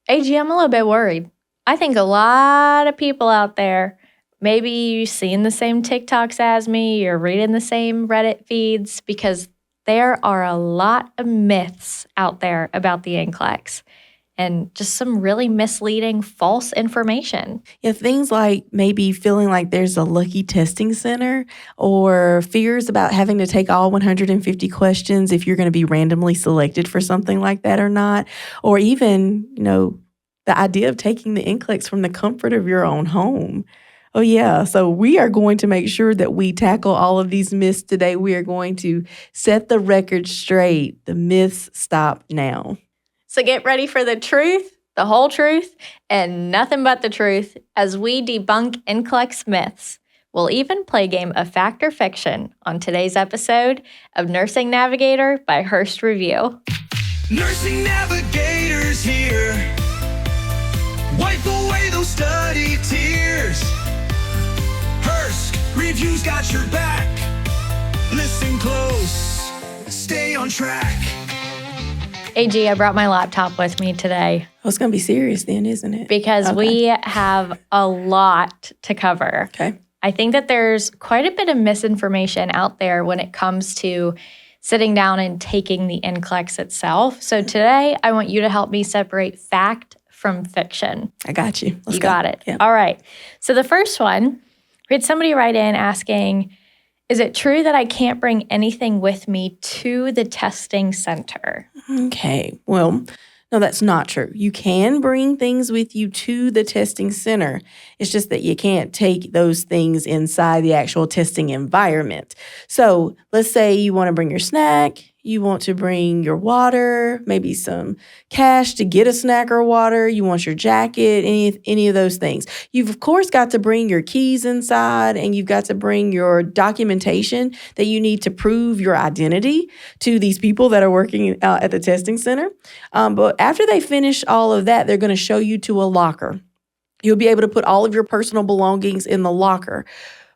AG, I'm a little bit worried. I think a lot of people out there, maybe you've seen the same TikToks as me, you're reading the same Reddit feeds, because there are a lot of myths out there about the NCLEX and just some really misleading false information. Yeah, things like maybe feeling like there's a lucky testing center, or fears about having to take all 150 questions if you're going to be randomly selected for something like that or not, or even, the idea of taking the NCLEX from the comfort of your own home. Oh, yeah. So we are going to make sure that we tackle all of these myths today. We are going to set the record straight. The myths stop now. So get ready for the truth, the whole truth, and nothing but the truth as we debunk NCLEX myths. We'll even play a game of fact or fiction on today's episode of Nursing Navigator by Hurst Review. Nursing Navigator's here. Wipe away those study tears. Hurst Review's got your back. Listen close, stay on track. AG, I brought my laptop with me today. Oh, it's going to be serious then, isn't it? Because we have a lot to cover. Okay. I think that there's quite a bit of misinformation out there when it comes to sitting down and taking the NCLEX itself. So today, I want you to help me separate fact from fiction. I got you. Let's You go. got it. Yeah. All right. So the first one, we had somebody write in asking, is it true that I can't bring anything with me to the testing center? Okay. Well, no, that's not true. You can bring things with you to the testing center. It's just that you can't take those things inside the actual testing environment. So let's say you want to bring your snack, you want to bring your water, maybe some cash to get a snack or water, you want your jacket, any of those things. You've, of course, got to bring your keys inside, and you've got to bring your documentation that you need to prove your identity to these people that are working at the testing center. But after they finish all of that, they're going to show you to a locker. You'll be able to put all of your personal belongings in the locker.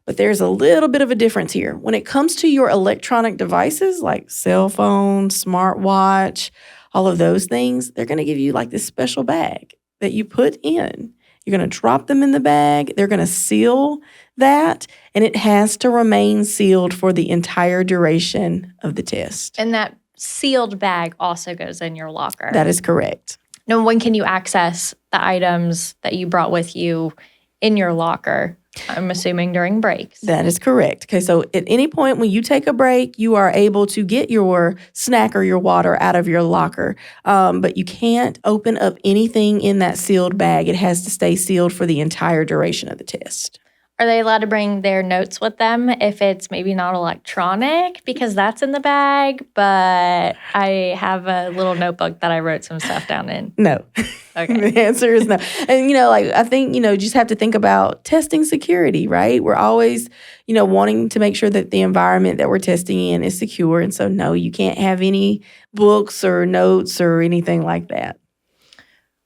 But there's a little bit of a difference here. When it comes to your electronic devices like cell phone, smartwatch, all of those things, they're going to give you like this special bag that you put in. You're going to drop them in the bag. They're going to seal that, and it has to remain sealed for the entire duration of the test. And that sealed bag also goes in your locker. That is correct. Now, when can you access the items that you brought with you in your locker? I'm assuming during breaks. That is correct. Okay, so at any point when you take a break, you are able to get your snack or your water out of your locker, but you can't open up anything in that sealed bag. It has to stay sealed for the entire duration of the test. Are they allowed to bring their notes with them if it's maybe not electronic? Because that's in the bag, but I have a little notebook that I wrote some stuff down in. No. Okay. The answer is no. And, I think, just have to think about testing security, right? We're always, wanting to make sure that the environment that we're testing in is secure. And so, no, you can't have any books or notes or anything like that.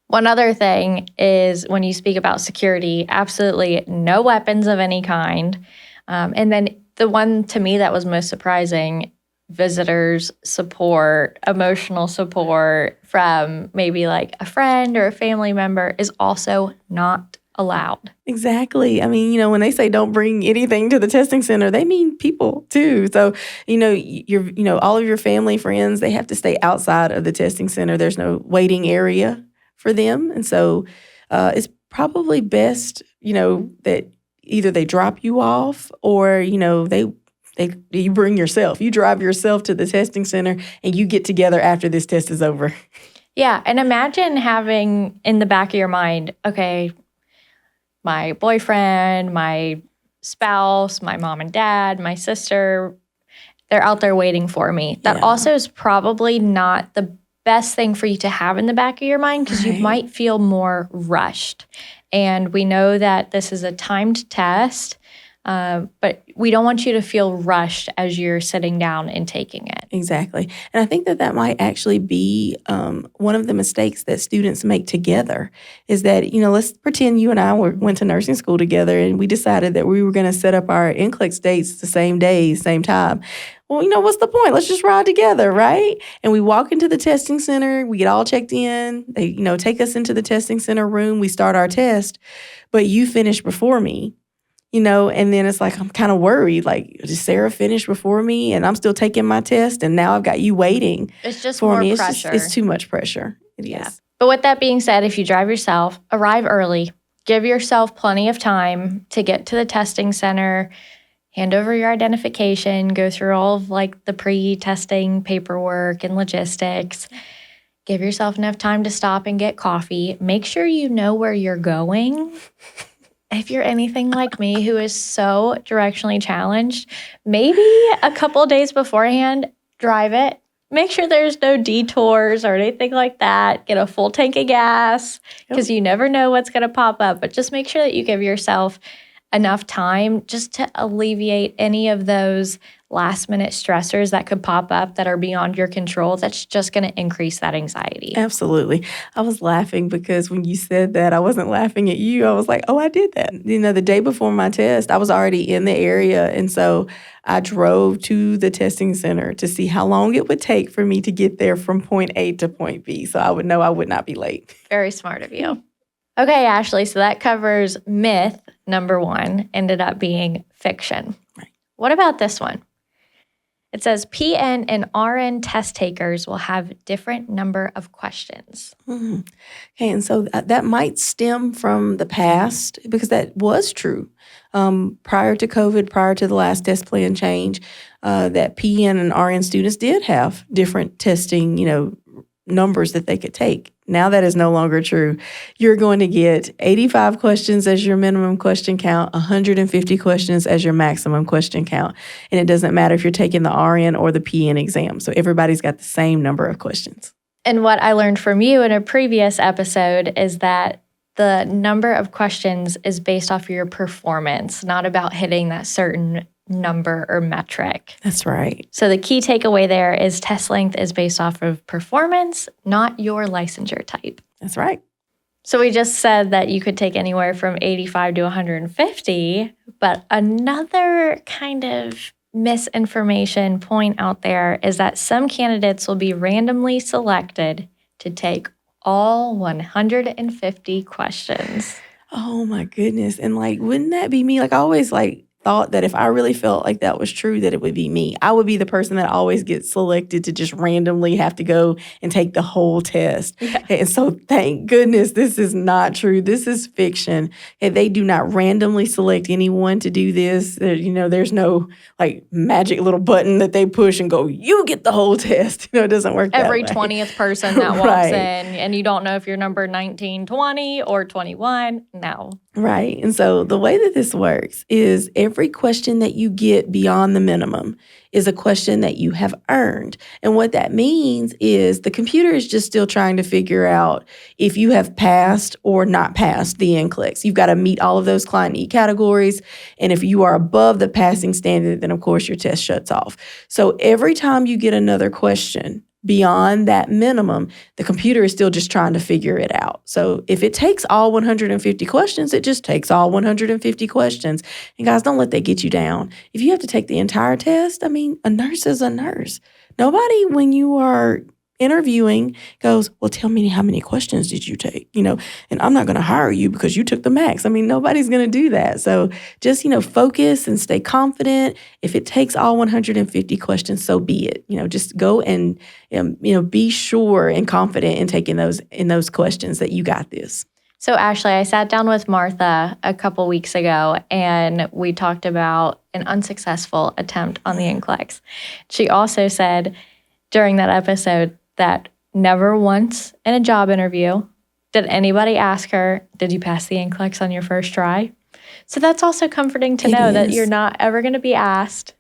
One other thing is when you speak about security, absolutely no weapons of any kind. And then the one to me that was most surprising, visitors support, emotional support from maybe like a friend or a family member is also not allowed. Exactly. I mean, when they say don't bring anything to the testing center, they mean people too. So, all of your family, friends, they have to stay outside of the testing center. There's no waiting area for them. And so it's probably best, that either they drop you off or, you bring yourself. You drive yourself to the testing center and you get together after this test is over. Yeah. And imagine having in the back of your mind, okay, my boyfriend, my spouse, my mom and dad, my sister, they're out there waiting for me. That also is probably not the best thing for you to have in the back of your mind because you might feel more rushed. And we know that this is a timed test. But we don't want you to feel rushed as you're sitting down and taking it. Exactly. And I think that might actually be one of the mistakes that students make together is that, let's pretend you and I went to nursing school together and we decided that we were going to set up our NCLEX dates the same day, same time. Well, what's the point? Let's just ride together, right? And we walk into the testing center. We get all checked in. They, take us into the testing center room. We start our test, but you finish before me. And then it's like, I'm kind of worried. Like, did Sarah finish before me? And I'm still taking my test. And now I've got you waiting. It's just for more me. pressure. It's too much pressure. It is. But with that being said, if you drive yourself, arrive early. Give yourself plenty of time to get to the testing center, hand over your identification, go through all of the pre-testing paperwork and logistics. Give yourself enough time to stop and get coffee. Make sure you know where you're going. If you're anything like me who is so directionally challenged, maybe a couple of days beforehand, drive it. Make sure there's no detours or anything like that. Get a full tank of gas because you never know what's going to pop up. But just make sure that you give yourself enough time just to alleviate any of those last-minute stressors that could pop up that are beyond your control. That's just going to increase that anxiety. Absolutely. I was laughing because when you said that, I wasn't laughing at you. I was like, oh, I did that. The day before my test, I was already in the area. And so I drove to the testing center to see how long it would take for me to get there from point A to point B. So I would know I would not be late. Very smart of you. Okay, Ashley, so that covers myth number 1, ended up being fiction. Right. What about this one? It says PN and RN test takers will have different number of questions. Mm-hmm. Okay, and so that might stem from the past because that was true. Prior to COVID, prior to the last test plan change, that PN and RN students did have different testing, numbers that they could take. Now that is no longer true. You're going to get 85 questions as your minimum question count, 150 questions as your maximum question count. And it doesn't matter if you're taking the RN or the PN exam. So everybody's got the same number of questions. And what I learned from you in a previous episode is that the number of questions is based off of your performance, not about hitting that certain number or metric. That's right. So the key takeaway there is test length is based off of performance, not your licensure type. That's right. So we just said that you could take anywhere from 85 to 150, but another kind of misinformation point out there is that some candidates will be randomly selected to take all 150 questions. Oh my goodness. And wouldn't that be me? I always thought that if I really felt like that was true, that it would be me. I would be the person that always gets selected to just randomly have to go and take the whole test. Yeah. And so thank goodness this is not true. This is fiction. And they do not randomly select anyone to do this. There's no magic little button that they push and go, you get the whole test. It doesn't work that way. Every 20th person that walks Right. in, and you don't know if you're number 19, 20, or 21. No. Right. And so the way that this works is every question that you get beyond the minimum is a question that you have earned. And what that means is the computer is just still trying to figure out if you have passed or not passed the NCLEX. You've got to meet all of those client need categories. And if you are above the passing standard, then of course your test shuts off. So every time you get another question beyond that minimum, the computer is still just trying to figure it out. So if it takes all 150 questions, it just takes all 150 questions. And guys, don't let that get you down. If you have to take the entire test, a nurse is a nurse. Nobody, when you are interviewing, goes, well, tell me how many questions did you take? And I'm not going to hire you because you took the max. Nobody's going to do that. So just, focus and stay confident. If it takes all 150 questions, so be it. Just go and, be sure and confident in taking those questions that you got this. So Ashley, I sat down with Martha a couple weeks ago and we talked about an unsuccessful attempt on the NCLEX. She also said during that episode that never once in a job interview did anybody ask her, did you pass the NCLEX on your first try? So that's also comforting to know that you're not ever going to be asked,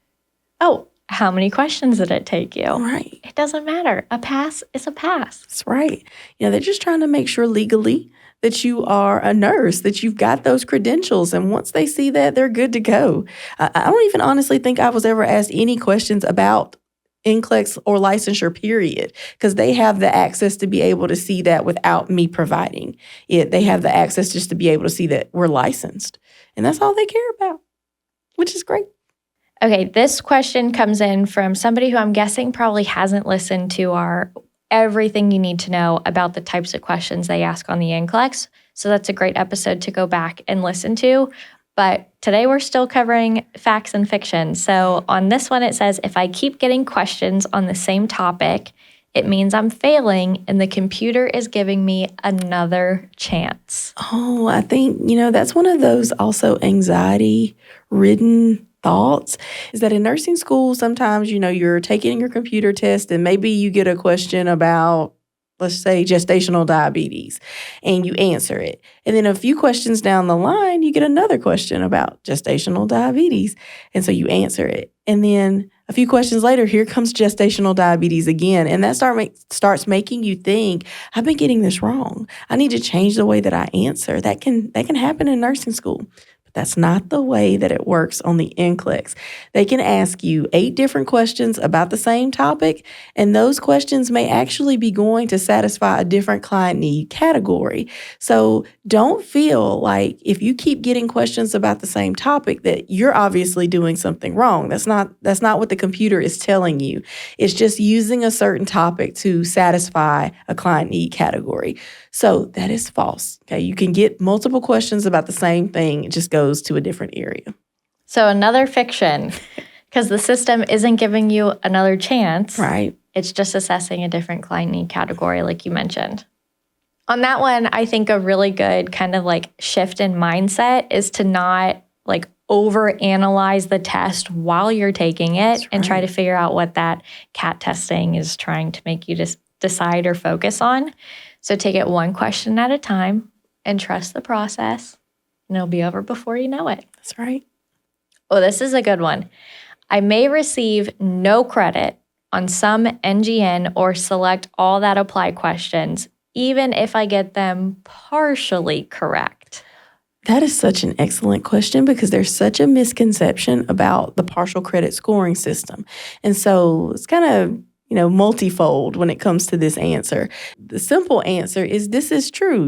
oh, how many questions did it take you? Right. It doesn't matter. A pass is a pass. That's right. They're just trying to make sure legally that you are a nurse, that you've got those credentials. And once they see that, they're good to go. I don't even honestly think I was ever asked any questions about NCLEX or licensure, period, because they have the access to be able to see that without me providing it. They have the access just to be able to see that we're licensed. And that's all they care about, which is great. Okay, this question comes in from somebody who I'm guessing probably hasn't listened to our everything you need to know about the types of questions they ask on the NCLEX. So that's a great episode to go back and listen to. But today we're still covering facts and fiction. So on this one, it says, if I keep getting questions on the same topic, it means I'm failing and the computer is giving me another chance. Oh, I think, that's one of those also anxiety-ridden thoughts, is that in nursing school, sometimes, you're taking your computer test and maybe you get a question about, let's say, gestational diabetes, and you answer it. And then a few questions down the line, you get another question about gestational diabetes. And so you answer it. And then a few questions later, here comes gestational diabetes again. And that starts making you think, I've been getting this wrong. I need to change the way that I answer. That can happen in nursing school. That's not the way that it works on the NCLEX. They can ask you 8 different questions about the same topic, and those questions may actually be going to satisfy a different client need category. So don't feel like if you keep getting questions about the same topic that you're obviously doing something wrong. That's not what the computer is telling you. It's just using a certain topic to satisfy a client need category. So that is false. Okay, you can get multiple questions about the same thing. It just goes to a different area. So another fiction, because the system isn't giving you another chance. Right. It's just assessing a different client need category, like you mentioned. On that one, I think a really good kind of like shift in mindset is to not like overanalyze the test while you're taking it and try to figure out what that CAT testing is trying to make you just decide or focus on. So take it one question at a time and trust the process, and it'll be over before you know it. That's right. Oh, this is a good one. I may receive no credit on some NGN or select all that apply questions, even if I get them partially correct. That is such an excellent question because there's such a misconception about the partial credit scoring system. And so it's kind of multifold when it comes to this answer. The simple answer is this is true.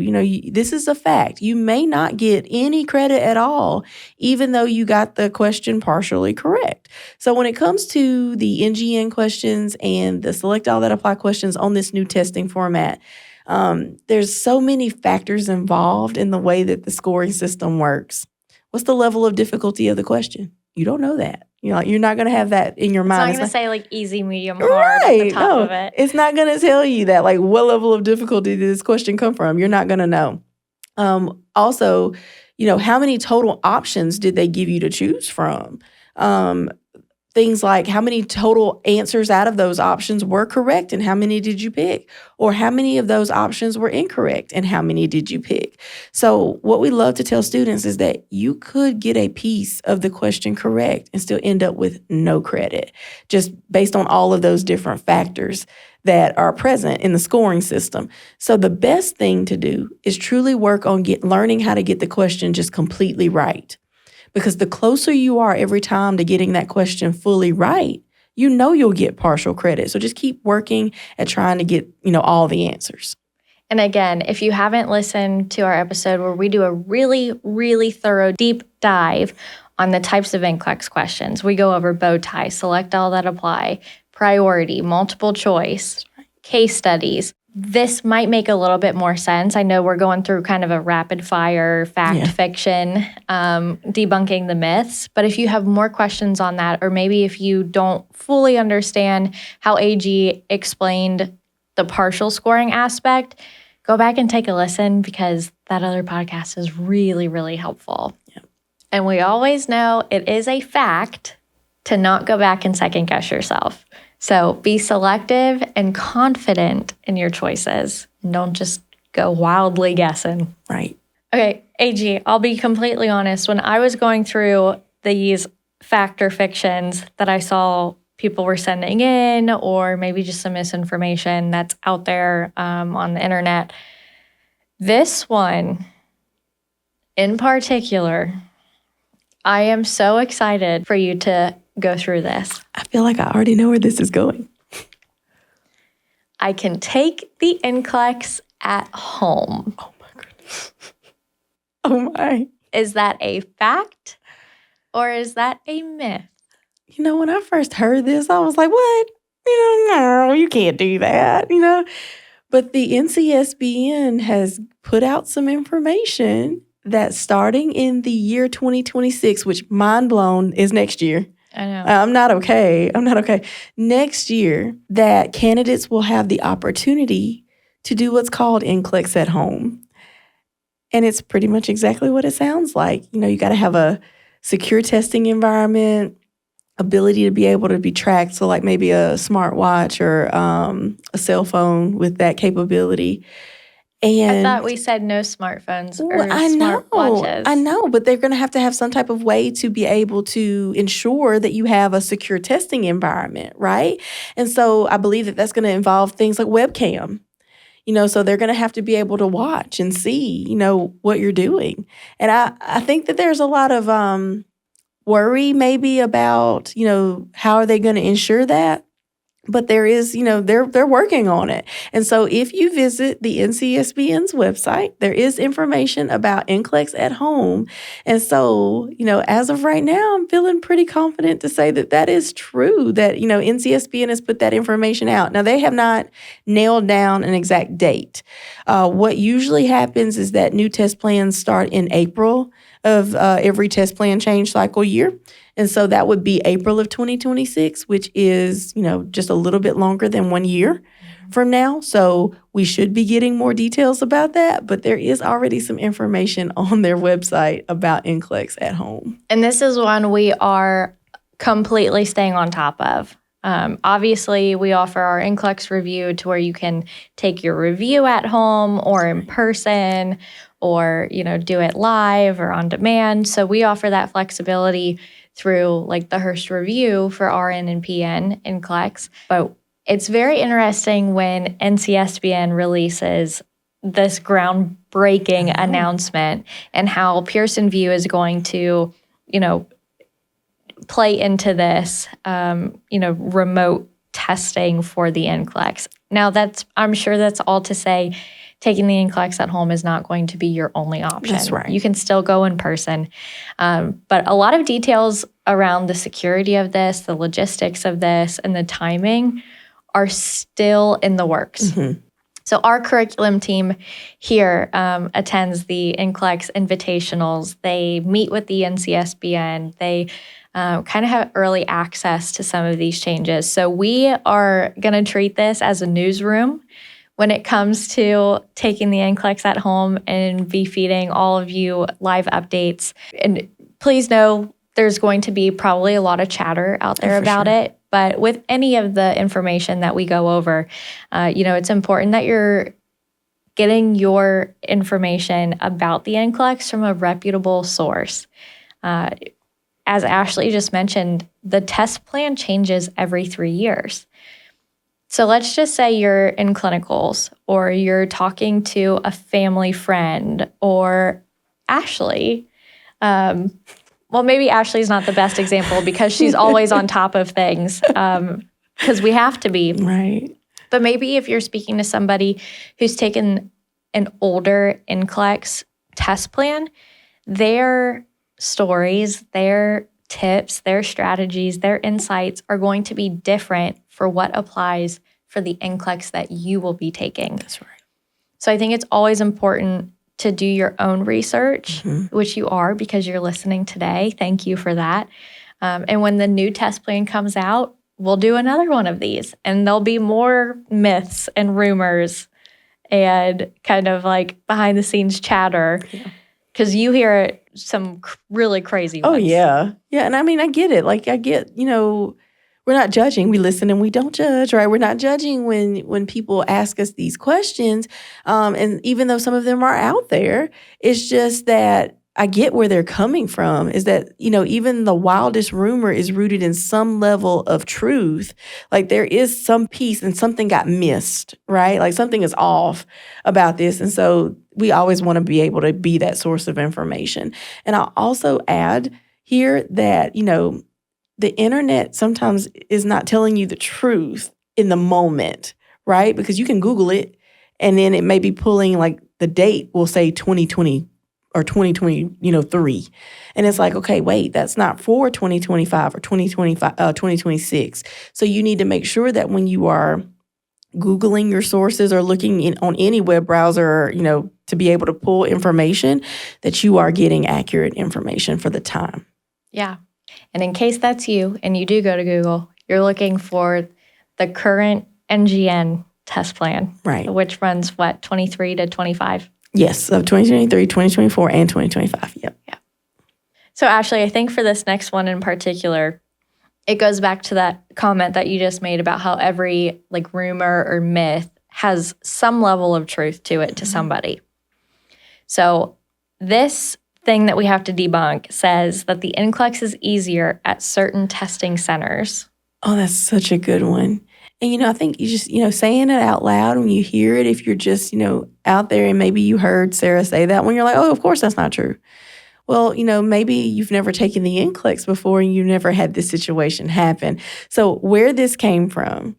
This is a fact. You may not get any credit at all, even though you got the question partially correct. So when it comes to the NGN questions and the select all that apply questions on this new testing format, there's so many factors involved in the way that the scoring system works. What's the level of difficulty of the question? You don't know that. You're not going to have that in your mind. It's not going to say like easy, medium, hard at the top of it. It's not going to tell you that like what level of difficulty did this question come from. You're not going to know. Also, how many total options did they give you to choose from? Things like how many total answers out of those options were correct and how many did you pick? Or how many of those options were incorrect and how many did you pick? So what we love to tell students is that you could get a piece of the question correct and still end up with no credit, just based on all of those different factors that are present in the scoring system. So the best thing to do is truly work on learning how to get the question just completely right. Because the closer you are every time to getting that question fully right, you'll get partial credit. So just keep working at trying to get, all the answers. And again, if you haven't listened to our episode where we do a really, really thorough deep dive on the types of NCLEX questions, we go over bow tie, select all that apply, priority, multiple choice, case studies. This might make a little bit more sense. I know we're going through kind of a rapid fire fact fiction, debunking the myths. But if you have more questions on that, or maybe if you don't fully understand how AG explained the partial scoring aspect, go back and take a listen because that other podcast is really, really helpful. Yeah. And we always know it is a fact to not go back and second guess yourself. So be selective and confident in your choices. And don't just go wildly guessing. Right. Okay, AG, I'll be completely honest. When I was going through these fact or fictions that I saw people were sending in, or maybe just some misinformation that's out there on the internet, This one in particular, I am so excited for you to go through this. I feel like I already know where this is going. I can take the NCLEX at home. Oh my goodness. Oh my. Is that a fact or is that a myth? You know, when I first heard this, I was like, what? No, you can't do that, But the NCSBN has put out some information that starting in the year 2026, which mind blown is next year. I know. I'm not okay. Next year, that candidates will have the opportunity to do what's called NCLEX at home. And it's pretty much exactly what it sounds like. You got to have a secure testing environment, ability to be able to be tracked. So like maybe a smartwatch or a cell phone with that capability. And I thought we said no smartphones or I smartwatches. know, but they're going to have some type of way to be able to ensure that you have a secure testing environment, right? And so I believe that that's going to involve things like webcam. So they're going to have to be able to watch and see, what you're doing. And I think that there's a lot of worry maybe about, how are they going to ensure that? But there is, they're working on it. And so if you visit the NCSBN's website, there is information about NCLEX at home. And so, as of right now, I'm feeling pretty confident to say that that is true, that, NCSBN has put that information out. Now, they have not nailed down an exact date. What usually happens is that new test plans start in April of every test plan change cycle year. And so that would be April of 2026, which is, just a little bit longer than 1 year from now. So we should be getting more details about that. But there is already some information on their website about NCLEX at home. And this is one we are completely staying on top of. Obviously, we offer our NCLEX review to where you can take your review at home or in person or, do it live or on demand. So we offer that flexibility through like the Hurst review for RN and PN NCLEX. But it's very interesting when NCSBN releases this groundbreaking announcement and how Pearson VUE is going to, play into this, remote testing for the NCLEX. Now, I'm sure that's all to say taking the NCLEX at home is not going to be your only option. That's right. You can still go in person. But a lot of details around the security of this, the logistics of this, and the timing are still in the works. Mm-hmm. So our curriculum team here attends the NCLEX invitationals. They meet with the NCSBN. They kind of have early access to some of these changes. So we are going to treat this as a newsroom when it comes to taking the NCLEX at home and be feeding all of you live updates. And please know there's going to be probably a lot of chatter out there about it. But with any of the information that we go over, it's important that you're getting your information about the NCLEX from a reputable source. As Ashley just mentioned, the test plan changes every 3 years. So let's just say you're in clinicals or you're talking to a family friend or Ashley. Well, maybe Ashley's not the best example because she's always on top of things because we have to be. Right. But maybe if you're speaking to somebody who's taken an older NCLEX test plan, their stories, their tips, their strategies, their insights are going to be different for what applies for the NCLEX that you will be taking. That's right. So I think it's always important to do your own research, which you are because you're listening today. Thank you for that. And when the new test plan comes out, we'll do another one of these. And there'll be more myths and rumors and kind of like behind the scenes chatter. Because you hear some really crazy ones. Oh, yeah. Yeah, and I mean, I get it. Like, I get, we're not judging. We listen and we don't judge, right? We're not judging when people ask us these questions. And even though some of them are out there, it's just that I get where they're coming from is that, even the wildest rumor is rooted in some level of truth. Like there is some piece and something got missed, right? Like something is off about this. And so we always want to be able to be that source of information. And I'll also add here that, the internet sometimes is not telling you the truth in the moment, right? Because you can Google it and then it may be pulling like the date will say 2020 or 2023. And it's like, okay, wait, that's not for 2025 or 2026. So you need to make sure that when you are Googling your sources or looking on any web browser, to be able to pull information, that you are getting accurate information for the time. Yeah. And in case that's you and you do go to Google, you're looking for the current NGN test plan, right? Which runs 23 to 25? Yes, of 2023, 2024, and 2025. Yep. Yeah. So Ashley, I think for this next one in particular, it goes back to that comment that you just made about how every rumor or myth has some level of truth to it to somebody. So this thing that we have to debunk says that the NCLEX is easier at certain testing centers. Oh, that's such a good one. And, I think you just, saying it out loud when you hear it, if you're just, out there and maybe you heard Sarah say that when you're like, oh, of course that's not true. Well, maybe you've never taken the NCLEX before and you never had this situation happen. So where this came from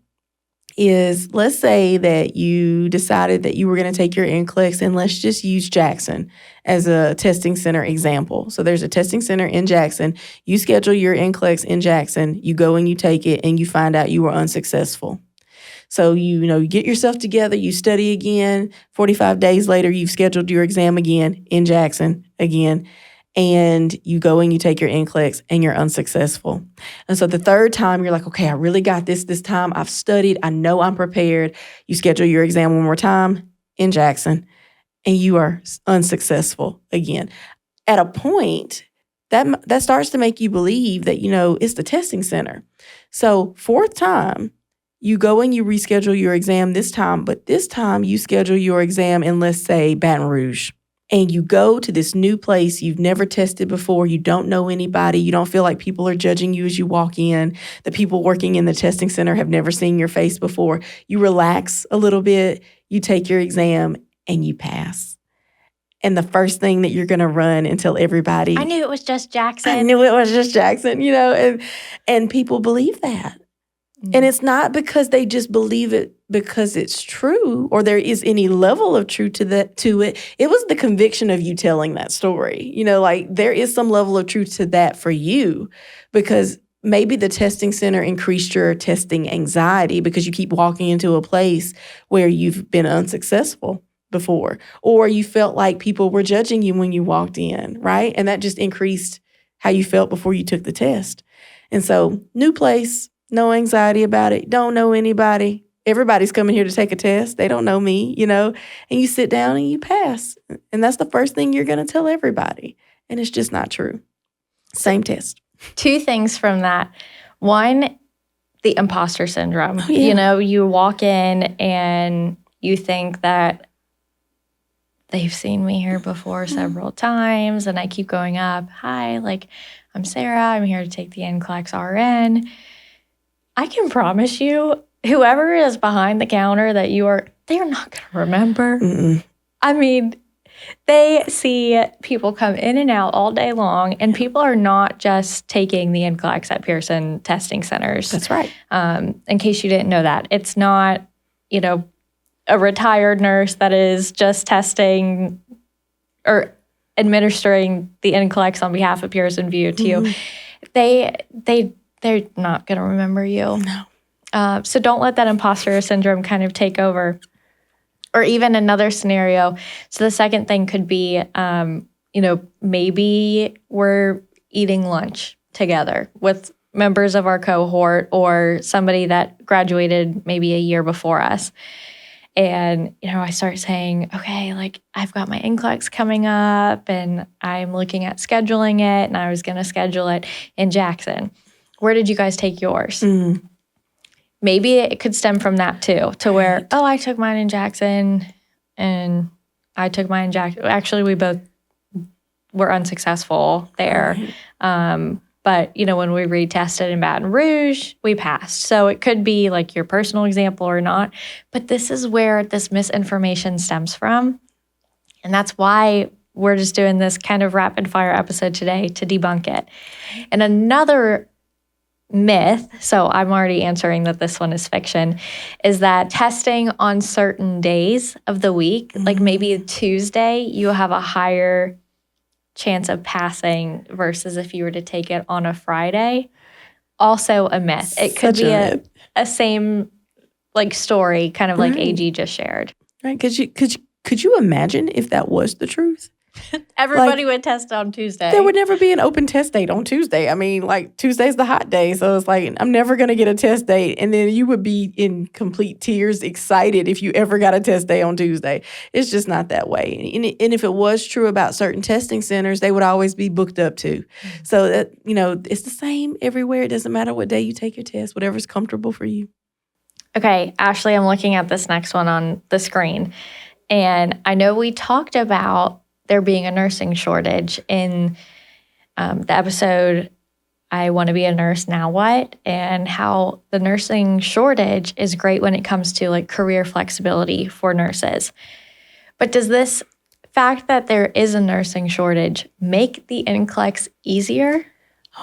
is, let's say that you decided that you were going to take your NCLEX, and let's just use Jackson as a testing center example. So there's a testing center in Jackson. You schedule your NCLEX in Jackson. You go and you take it, and you find out you were unsuccessful. So, you get yourself together, you study again. 45 days later, you've scheduled your exam again in Jackson again. And you go and you take your NCLEX and you're unsuccessful. And so the third time you're like, okay, I really got this time. I've studied. I know I'm prepared. You schedule your exam one more time in Jackson and you are unsuccessful again. At a point, that starts to make you believe that, it's the testing center. So fourth time, you go and you reschedule your exam this time, but this time you schedule your exam in, let's say, Baton Rouge. And you go to this new place you've never tested before. You don't know anybody. You don't feel like people are judging you as you walk in. The people working in the testing center have never seen your face before. You relax a little bit. You take your exam and you pass. And the first thing that you're going to run and tell everybody, I knew it was just Jackson. And people believe that. And it's not because they just believe it because it's true or there is any level of truth to it. It was the conviction of you telling that story. There is some level of truth to that for you because maybe the testing center increased your testing anxiety because you keep walking into a place where you've been unsuccessful before, or you felt like people were judging you when you walked in, right? And that just increased how you felt before you took the test. And so, new place. No anxiety about it. Don't know anybody. Everybody's coming here to take a test. They don't know me, and you sit down and you pass. And that's the first thing you're going to tell everybody. And it's just not true. Same test. Two things from that. One, the imposter syndrome. Oh, yeah. You walk in and you think that they've seen me here before several times. And I keep going up. Hi, I'm Sarah. I'm here to take the NCLEX RN. I can promise you, whoever is behind the counter that they're not going to remember. Mm-mm. I mean, they see people come in and out all day long, and people are not just taking the NCLEX at Pearson testing centers. That's right. In case you didn't know that. It's not, a retired nurse that is just testing or administering the NCLEX on behalf of Pearson VU to you. They're not going to remember you. No. So don't let that imposter syndrome kind of take over. Or even another scenario. So the second thing could be, maybe we're eating lunch together with members of our cohort or somebody that graduated maybe a year before us. And, I start saying, okay, I've got my NCLEX coming up and I'm looking at scheduling it and I was going to schedule it in Jackson. Where did you guys take yours? Mm. Maybe it could stem from that too, to where, I took mine in Jackson and I took mine in Jackson. Actually, we both were unsuccessful there. But, when we retested in Baton Rouge, we passed. So it could be your personal example or not. But this is where this misinformation stems from. And that's why we're just doing this kind of rapid fire episode today to debunk it. And another myth, so I'm already answering that this one is fiction, is that testing on certain days of the week, like maybe Tuesday, you have a higher chance of passing versus if you were to take it on a Friday. Also a myth. It could Such be a a same like story, kind of like Right. AG just shared. Right? Could you imagine if that was the truth? Everybody would test on Tuesday. There would never be an open test date on Tuesday. I mean, like Tuesday's the hot day, so it's like I'm never going to get a test date, and then you would be in complete tears, excited if you ever got a test day on Tuesday. It's just not that way. And if it was true about certain testing centers, they would always be booked up too. So that it's the same everywhere. It doesn't matter what day you take your test, whatever's comfortable for you. Okay, Ashley, I'm looking at this next one on the screen. And I know we talked about there being a nursing shortage in the episode, I Want to Be a Nurse, Now What? And how the nursing shortage is great when it comes to like career flexibility for nurses. But does this fact that there is a nursing shortage make the NCLEX easier?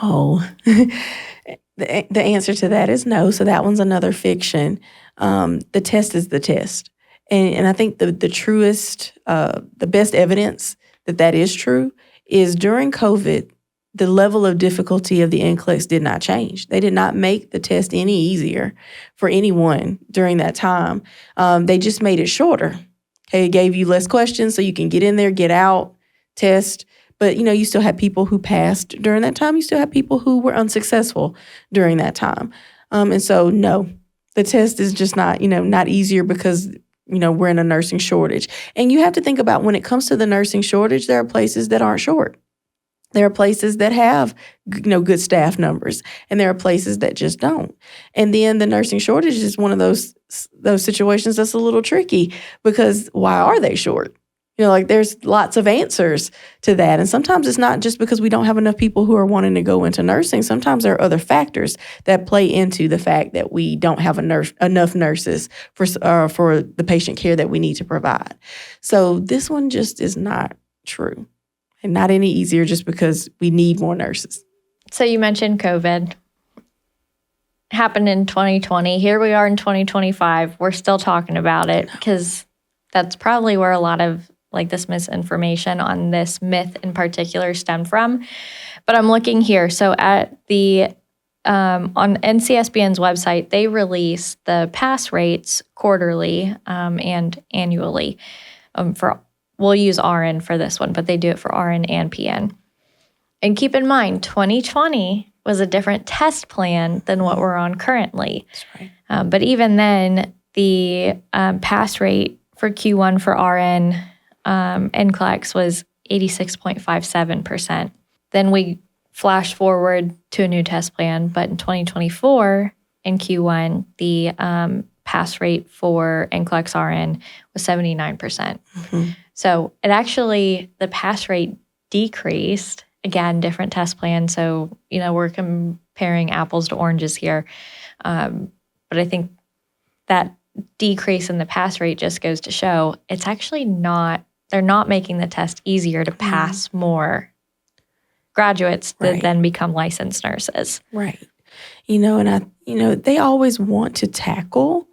Oh, the answer to that is no. So that one's another fiction. The test is the test. And I think the truest, the best evidence that is true is during COVID, the level of difficulty of the NCLEX did not change. They did not make the test any easier for anyone during that time. They just made it shorter. Okay, it gave you less questions so you can get in there, get out, test. But, you still had people who passed during that time. You still had people who were unsuccessful during that time. And so, no, the test is just not, not easier because, we're in a nursing shortage. And you have to think about when it comes to the nursing shortage, there are places that aren't short. There are places that have, good staff numbers, and there are places that just don't. And then the nursing shortage is one of those situations that's a little tricky because why are they short? There's lots of answers to that. And sometimes it's not just because we don't have enough people who are wanting to go into nursing. Sometimes there are other factors that play into the fact that we don't have enough nurses for the patient care that we need to provide. So this one just is not true and not any easier just because we need more nurses. So you mentioned COVID happened in 2020. Here we are in 2025. We're still talking about it because that's probably where a lot of this misinformation on this myth in particular stemmed from. But I'm looking here. So at the on NCSBN's website, they release the pass rates quarterly and annually. We'll use RN for this one, but they do it for RN and PN. And keep in mind, 2020 was a different test plan than what we're on currently. That's right. But even then, the pass rate for Q1 for RN NCLEX was 86.57%. Then we flash forward to a new test plan, but in 2024 in Q1, the pass rate for NCLEX RN was 79%. Mm-hmm. So the pass rate decreased. Again, different test plan. So, we're comparing apples to oranges here. But I think that decrease in the pass rate just goes to show it's actually they're not making the test easier to pass more graduates that then become licensed nurses. Right. They always want to tackle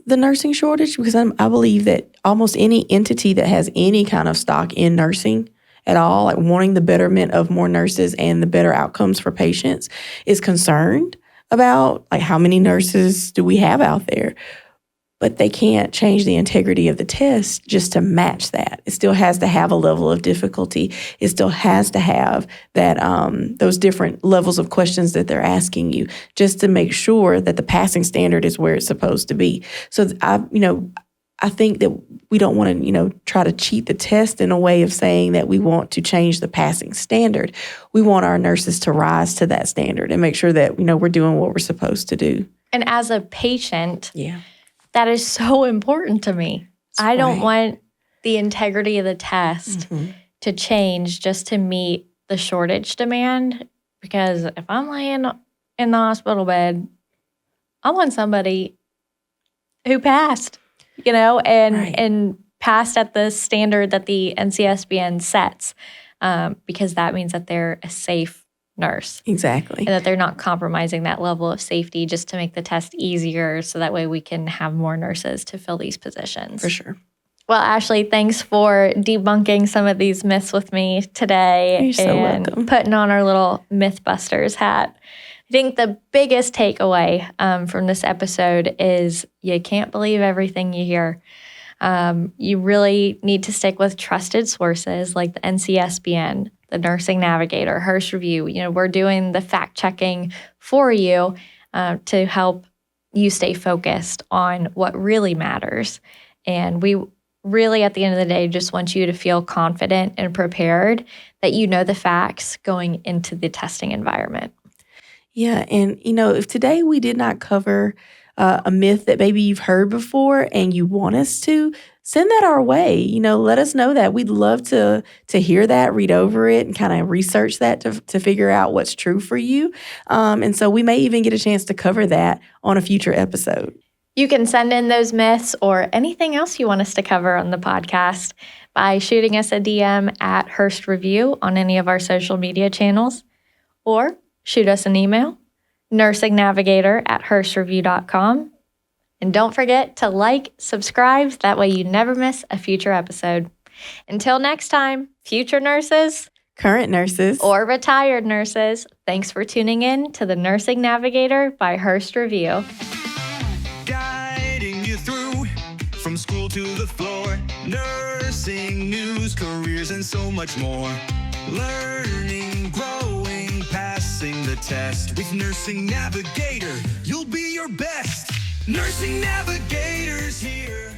the nursing shortage because I believe that almost any entity that has any kind of stock in nursing at all, like wanting the betterment of more nurses and the better outcomes for patients, is concerned about how many nurses do we have out there. But they can't change the integrity of the test just to match that. It still has to have a level of difficulty. It still has to have that those different levels of questions that they're asking you just to make sure that the passing standard is where it's supposed to be. So I think that we don't want to, try to cheat the test in a way of saying that we want to change the passing standard. We want our nurses to rise to that standard and make sure that, we're doing what we're supposed to do. And as a patient, that is so important to me. I don't want the integrity of the test to change just to meet the shortage demand. Because if I'm laying in the hospital bed, I want somebody who passed, and passed at the standard that the NCSBN sets, because that means that they're a safe nurse Exactly. and that they're not compromising that level of safety just to make the test easier so that way we can have more nurses to fill these positions. For sure. Well, Ashley, thanks for debunking some of these myths with me today You're so and welcome. putting on our little Mythbusters hat. I think the biggest takeaway from this episode is you can't believe everything you hear. You really need to stick with trusted sources like the NCSBN, the Nursing Navigator, Hurst Review. We're doing the fact checking for you to help you stay focused on what really matters. And we really, at the end of the day, just want you to feel confident and prepared that you know the facts going into the testing environment. Yeah. And, if today we did not cover a myth that maybe you've heard before and you want us to, send that our way. Let us know that. We'd love to hear that, read over it, and kind of research that to figure out what's true for you. And so we may even get a chance to cover that on a future episode. You can send in those myths or anything else you want us to cover on the podcast by shooting us a DM at Hurst Review on any of our social media channels, or shoot us an email, nursingnavigator@hurstreview.com. And don't forget to like, subscribe, that way you never miss a future episode. Until next time, future nurses, Current nurses, or retired nurses, thanks for tuning in to the Nursing Navigator by Hurst Review. Guiding you through from school to the floor, nursing news, careers, and so much more. Learning, growing, passing the test. With Nursing Navigator, you'll be your best. Nursing Navigator's here.